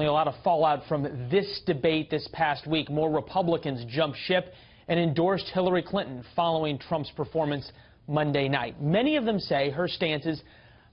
A lot of fallout from this debate this past week. More Republicans jumped ship and endorsed Hillary Clinton following Trump's performance Monday night. Many of them say her stances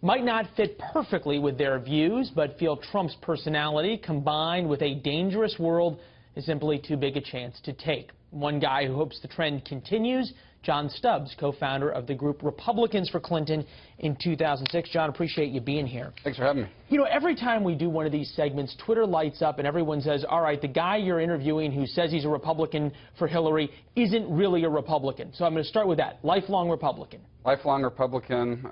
might not fit perfectly with their views, but feel Trump's personality combined with a dangerous world is simply too big a chance to take. One guy who hopes the trend continues, John Stubbs, co-founder of the group Republicans for Clinton in 2006. John, appreciate you being here. Thanks for having me. You know, every time we do one of these segments, Twitter lights up and everyone says, all right, the guy you're interviewing who says he's a Republican for Hillary isn't really a Republican. So I'm going to start with that. Lifelong Republican. Lifelong Republican.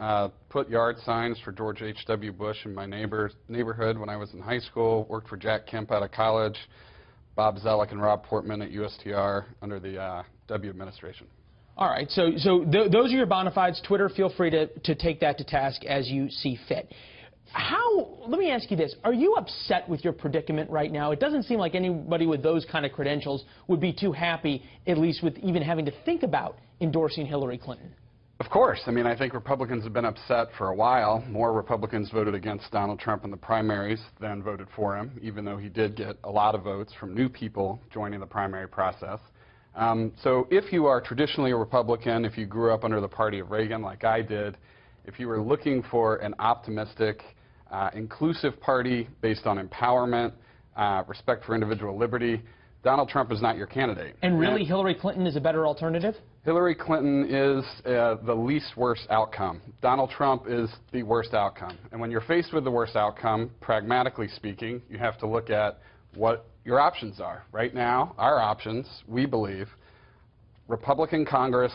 Put yard signs for George H.W. Bush in my neighborhood when I was in high school. Worked for Jack Kemp out of college. Bob Zellick and Rob Portman at USTR under the W administration. All right, so those are your bona fides. Twitter, feel free to take that to task as you see fit. Let me ask you this. Are you upset with your predicament right now? It doesn't seem like anybody with those kind of credentials would be too happy, at least with even having to think about endorsing Hillary Clinton. Of course. I mean, I think Republicans have been upset for a while. More Republicans voted against Donald Trump in the primaries than voted for him, even though he did get a lot of votes from new people joining the primary process. So if you are traditionally a Republican, if you grew up under the party of Reagan like I did, if you were looking for an optimistic, inclusive party based on empowerment, respect for individual liberty, Donald Trump is not your candidate. And really, Hillary Clinton is a better alternative? Hillary Clinton is the least worst outcome. Donald Trump is the worst outcome. And when you're faced with the worst outcome, pragmatically speaking, you have to look at what your options are. Right now, our options, we believe, Republican Congress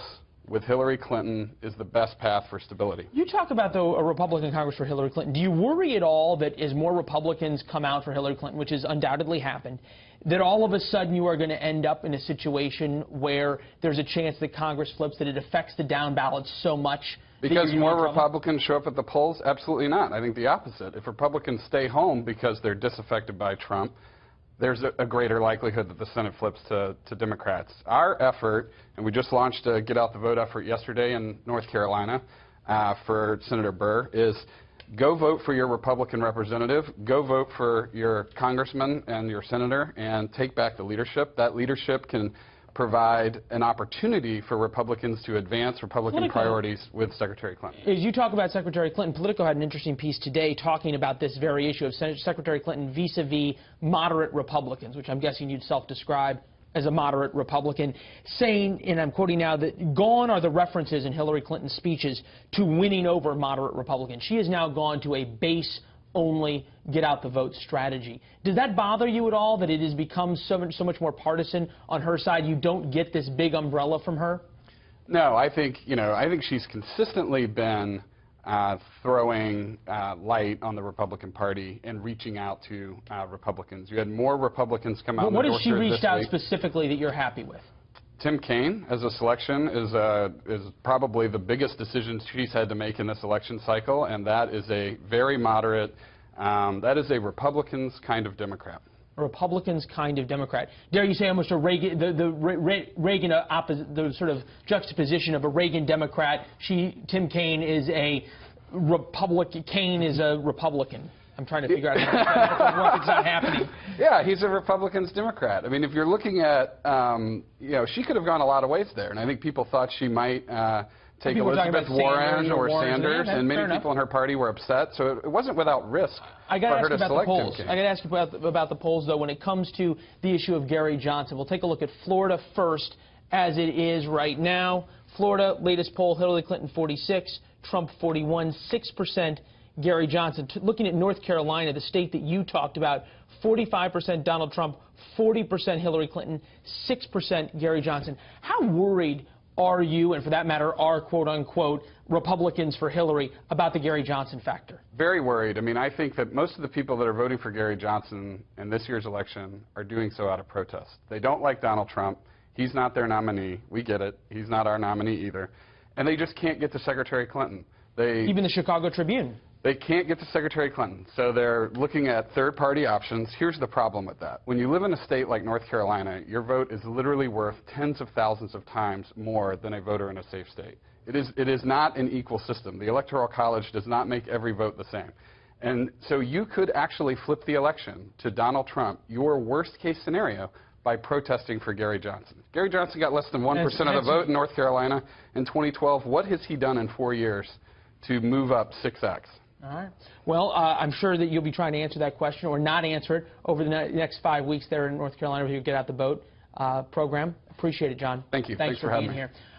with Hillary Clinton is the best path for stability. You talk about, though, a Republican Congress for Hillary Clinton. Do you worry at all that as more Republicans come out for Hillary Clinton, which has undoubtedly happened, that all of a sudden you are going to end up in a situation where there's a chance that Congress flips, that it affects the down ballots so much? Because more Republicans show up at the polls? Absolutely not. I think the opposite. If Republicans stay home because they're disaffected by Trump, there's a greater likelihood that the Senate flips to Democrats. Our effort, and we just launched a Get Out the Vote effort yesterday in North Carolina for Senator Burr, is go vote for your Republican representative, go vote for your congressman and your senator, and take back the leadership. That leadership can provide an opportunity for Republicans to advance Republican priorities with Secretary Clinton. As you talk about Secretary Clinton, Politico had an interesting piece today talking about this very issue of Secretary Clinton vis-a-vis moderate Republicans, which I'm guessing you'd self-describe as a moderate Republican, saying, and I'm quoting now, that gone are the references in Hillary Clinton's speeches to winning over moderate Republicans. She has now gone to a base-only get-out-the-vote strategy. Does that bother you at all, that it has become so much more partisan on her side? You don't get this big umbrella from her? No, I think she's consistently been throwing light on the Republican Party and reaching out to Republicans. You had more Republicans come out. Well, what has she reached out specifically that you're happy with? Tim Kaine as a selection is probably the biggest decision she's had to make in this election cycle, and that is a very moderate, that is a Republicans kind of Democrat. A Republicans kind of Democrat. Dare you say almost a Reagan, Reagan opposite, the sort of juxtaposition of a Reagan Democrat. Tim Kaine is a Republican. Kaine is a Republican. I'm trying to figure out how it's not happening. Yeah, he's a Republicans Democrat. I mean, if you're looking at, you know, she could have gone a lot of ways there, and I think people thought she might take Elizabeth Warren or Sanders, and many people in her party were upset. So it wasn't without risk for her to select Tim Kaine. I got to ask you about the polls, though, when it comes to the issue of Gary Johnson. We'll take a look at Florida first, as it is right now. Florida, latest poll, Hillary Clinton 46, Trump 41, 6%. Gary Johnson. Looking at North Carolina, the state that you talked about, 45% Donald Trump, 40% Hillary Clinton, 6% Gary Johnson. How worried are you, and for that matter, are quote-unquote Republicans for Hillary, about the Gary Johnson factor? Very worried. I mean, I think that most of the people that are voting for Gary Johnson in this year's election are doing so out of protest. They don't like Donald Trump. He's not their nominee. We get it. He's not our nominee either. And they just can't get to Secretary Clinton. Even the Chicago Tribune. They can't get to Secretary Clinton, so they're looking at third-party options. Here's the problem with that. When you live in a state like North Carolina, your vote is literally worth tens of thousands of times more than a voter in a safe state. It is not an equal system. The Electoral College does not make every vote the same. And so you could actually flip the election to Donald Trump, your worst-case scenario, by protesting for Gary Johnson. Gary Johnson got less than 1% of the vote in North Carolina in 2012. What has he done in 4 years to move up 6x? All right. Well, I'm sure that you'll be trying to answer that question or not answer it over the next 5 weeks there in North Carolina when you Get Out the Vote program. Appreciate it, John. Thank you. Thanks for having being me. here.